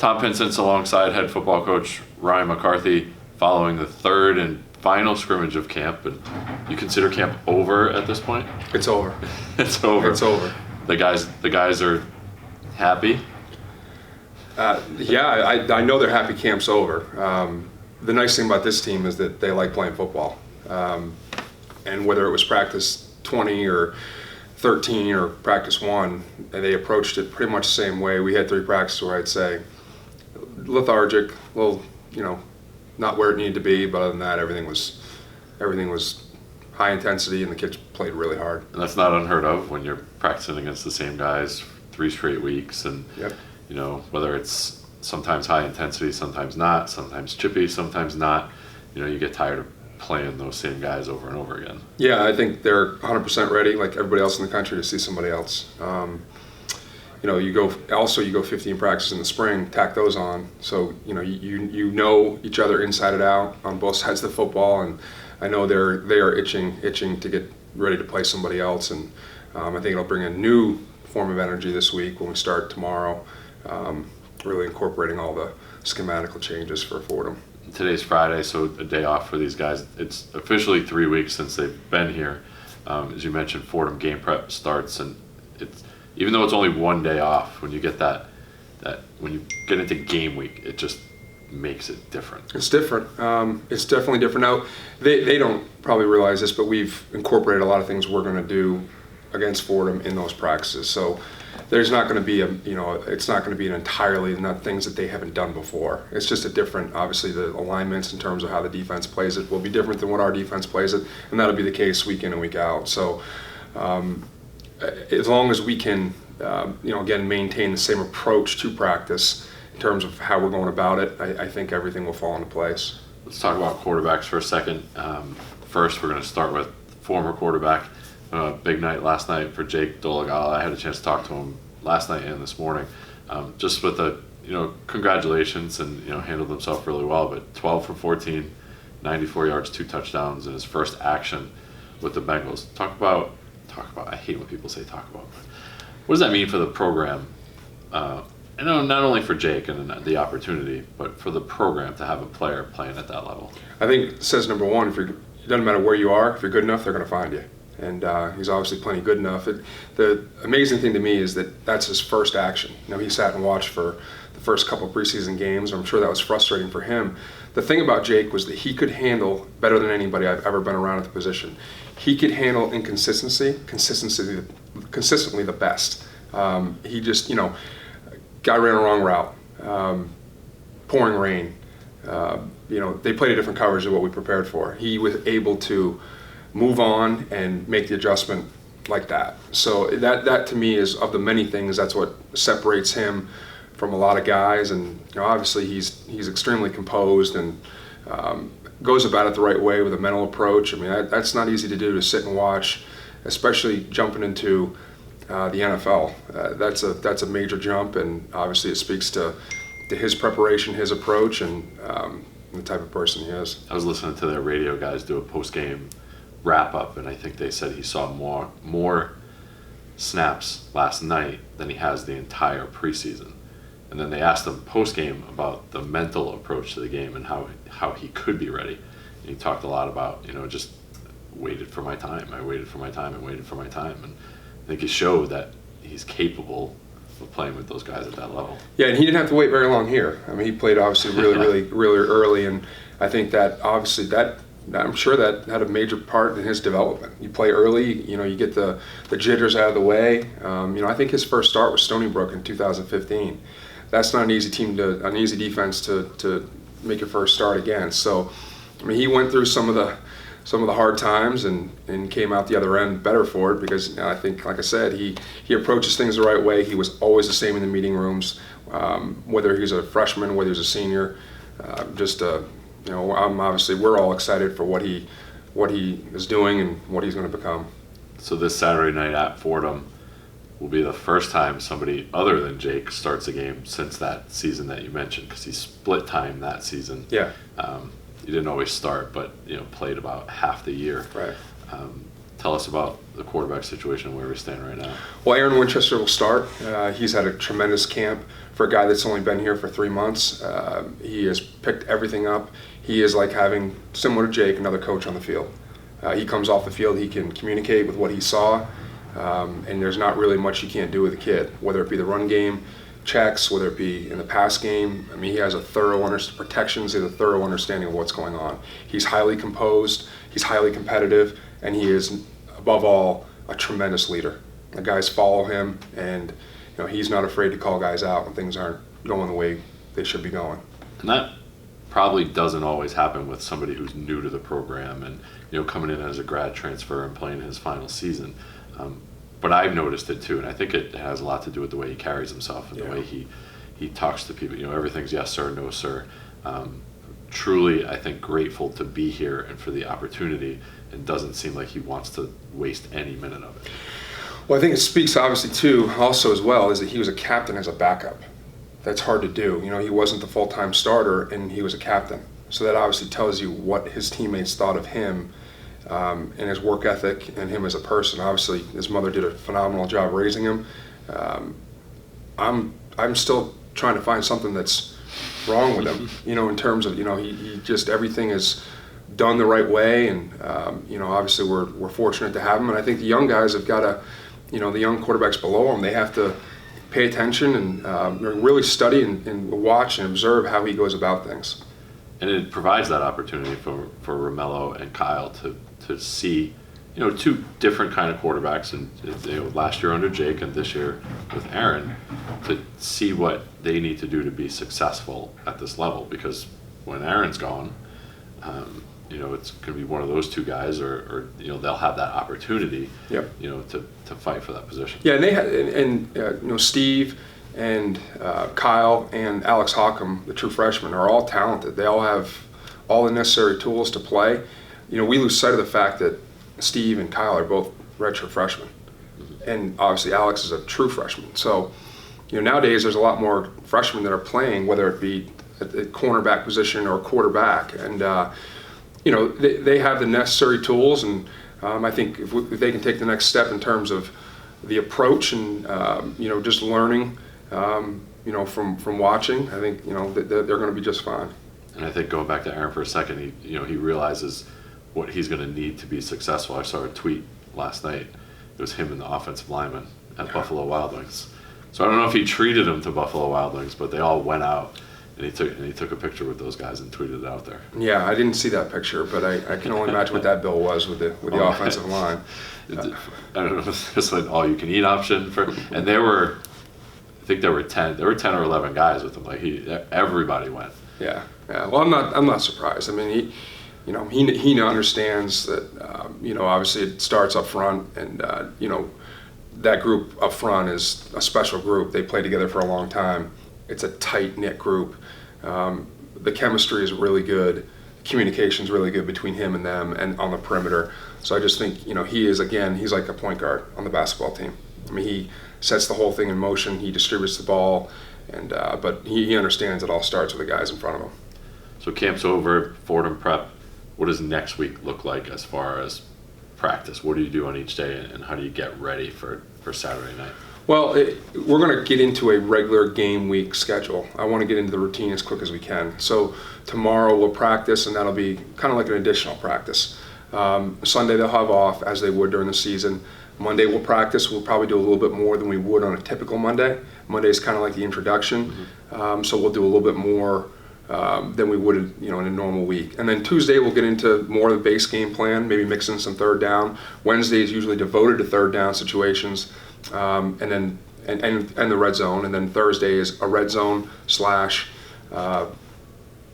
Tom Pinsent's alongside head football coach Ryan McCarthy following the third and final scrimmage of camp. And you consider camp over at this point? It's over. It's over. It's over. The guys are happy? Yeah, I know they're happy camp's over. The nice thing about this team is that they like playing football. And whether it was practice 20 or 13 or practice 1, they approached it pretty much the same way. We had 3 practices where I'd say lethargic, a little, not where it needed to be, but other than that, everything was high intensity, and the kids played really hard. And that's not unheard of when you're practicing against the same guys 3 straight weeks, and yep. Whether it's sometimes high intensity, sometimes not, sometimes chippy, sometimes not, you get tired of playing those same guys over and over again. Yeah, I think they're 100% ready, like everybody else in the country, to see somebody else. You go 15 practices in the spring, tack those on, so you know each other inside and out on both sides of the football, and I know they are itching to get ready to play somebody else, and I think it'll bring a new form of energy this week when we start tomorrow, really incorporating all the schematical changes for Fordham. Today's Friday, so a day off for these guys. It's officially 3 weeks since they've been here. As you mentioned, Fordham game prep starts, and it's even though it's only 1 day off, when you get that when you get into game week, it just makes it different. It's different. It's definitely different. Now, they don't probably realize this, but we've incorporated a lot of things we're going to do against Fordham in those practices. So there's not going to be it's not going to be an entirely not things that they haven't done before. It's just a different, obviously the alignments in terms of how the defense plays it will be different than what our defense plays it, and that'll be the case week in and week out. So as long as we can, again, maintain the same approach to practice in terms of how we're going about it, I think everything will fall into place. Let's talk about quarterbacks for a second. First, we're going to start with former quarterback. Big night last night for Jake Dolegala. I had a chance to talk to him last night and this morning. Just with congratulations, and handled himself really well. But 12 for 14, 94 yards, 2 touchdowns in his first action with the Bengals. Talk about. I hate when people say talk about. What does that mean for the program? I know not only for Jake and the opportunity, but for the program to have a player playing at that level. I think it says number one, it doesn't matter where you are, if you're good enough, they're going to find you. And he's obviously plenty good enough. The amazing thing to me is that that's his first action. He sat and watched for the first couple of preseason games. I'm sure that was frustrating for him. The thing about Jake was that he could handle, better than anybody I've ever been around at the position, he could handle inconsistency consistently the best. He just, guy ran a wrong route, pouring rain. They played a different coverage than what we prepared for. He was able to move on and make the adjustment like that. So that to me is, of the many things, that's what separates him from a lot of guys. And obviously he's extremely composed and goes about it the right way with a mental approach. I mean, that's not easy to do, to sit and watch, especially jumping into the NFL. That's a major jump, and obviously it speaks to his preparation, his approach, and the type of person he is. I was listening to their radio guys do a post-game wrap-up, and I think they said he saw more snaps last night than he has the entire preseason. And then they asked him post-game about the mental approach to the game and how he could be ready. And he talked a lot about, just waited for my time. I waited for my time and waited for my time. And I think he showed that he's capable of playing with those guys at that level. Yeah, and he didn't have to wait very long here. I mean, he played obviously really early, and I think that obviously I'm sure that had a major part in his development. You play early, you get the jitters out of the way. I think his first start was Stony Brook in 2015. That's not an easy an easy defense to make your first start against. So, I mean, he went through some of the hard times and came out the other end better for it, because I think, like I said, he approaches things the right way. He was always the same in the meeting rooms, whether he's a freshman, whether he's a senior. We're all excited for what he is doing and what he's going to become. So this Saturday night at Fordham will be the first time somebody other than Jake starts a game since that season that you mentioned, because he split time that season. Yeah. He didn't always start, but played about half the year. Right. tell us about the quarterback situation where we stand right now. Well, Aaron Winchester will start. He's had a tremendous camp for a guy that's only been here for 3 months. He has picked everything up. He is like having, similar to Jake, another coach on the field. He comes off the field, he can communicate with what he saw, and there's not really much you can't do with a kid, whether it be the run game, checks, whether it be in the pass game. I mean, he has a thorough protections, he has a thorough understanding of what's going on. He's highly composed, he's highly competitive, and he is, above all, a tremendous leader. The guys follow him, and he's not afraid to call guys out when things aren't going the way they should be going. And that probably doesn't always happen with somebody who's new to the program and coming in as a grad transfer and playing his final season. But I've noticed it too, and I think it has a lot to do with the way he carries himself and the way he talks to people. Everything's yes sir, no sir. Truly, I think, grateful to be here and for the opportunity, and doesn't seem like he wants to waste any minute of it. Well, I think it speaks obviously too, also as well, is that he was a captain as a backup. That's hard to do. He wasn't the full-time starter, and he was a captain. So that obviously tells you what his teammates thought of him and his work ethic and him as a person. Obviously, his mother did a phenomenal job raising him. I'm still trying to find something that's wrong with him, in terms of, he just, everything is done the right way, and, obviously we're fortunate to have him, and I think the young guys have got to, the young quarterbacks below him, they have to pay attention and really study and watch and observe how he goes about things. And it provides that opportunity for Romello and Kyle to see, two different kind of quarterbacks, and last year under Jake and this year with Aaron, to see what they need to do to be successful at this level. Because when Aaron's gone, it's going to be one of those two guys, or they'll have that opportunity, to fight for that position. Yeah, and they Steve and Kyle and Alex Hockham, the true freshmen, are all talented. They all have all the necessary tools to play. We lose sight of the fact that Steve and Kyle are both redshirt freshmen, and obviously Alex is a true freshman. So, nowadays there's a lot more freshmen that are playing, whether it be at the cornerback position or quarterback, and they have the necessary tools, and I think if they can take the next step in terms of the approach and just learning, from watching, I think they're going to be just fine. And I think, going back to Aaron for a second, he realizes what he's going to need to be successful. I saw a tweet last night. It was him and the offensive lineman at Buffalo Wild Wings. So I don't know if he treated them to Buffalo Wild Wings, but they all went out, and he took a picture with those guys and tweeted it out there. Yeah, I didn't see that picture, but I can only imagine what that bill was with the offensive line. I don't know, it's an all-you-can-eat option and I think there were 10 or 11 guys with him. Like everybody went. Yeah. Well, I'm not surprised. I mean, he understands that. Obviously it starts up front, and that group up front is a special group. They play together for a long time. It's a tight-knit group. The chemistry is really good. Communication's really good between him and them, and on the perimeter. So I just think he's like a point guard on the basketball team. I mean, he sets the whole thing in motion. He distributes the ball, and but he understands it all starts with the guys in front of him. So camp's over, Fordham Prep. What does next week look like as far as practice? What do you do on each day, and how do you get ready for Saturday night? Well, we're going to get into a regular game week schedule. I want to get into the routine as quick as we can. So tomorrow we'll practice, and that'll be kind of like an additional practice. Sunday they'll have off, as they would during the season. Monday we'll practice. We'll probably do a little bit more than we would on a typical Monday. Monday is kind of like the introduction, so we'll do a little bit more than we would in a normal week. And then Tuesday we'll get into more of the base game plan, maybe mix in some third down. Wednesday is usually devoted to third down situations, and then the red zone. And then Thursday is a red zone /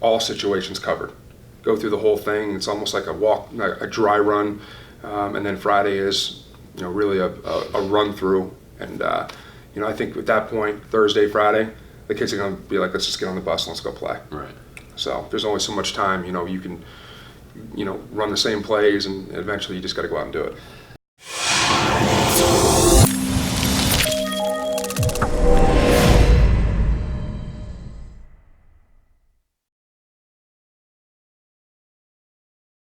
all situations covered. Go through the whole thing. It's almost like a dry run. And then Friday is really a run through. And I think at that point, Thursday, Friday, the kids are going to be like, let's just get on the bus and let's go play. Right. So there's only so much time, you can, run the same plays, and eventually you just got to go out and do it.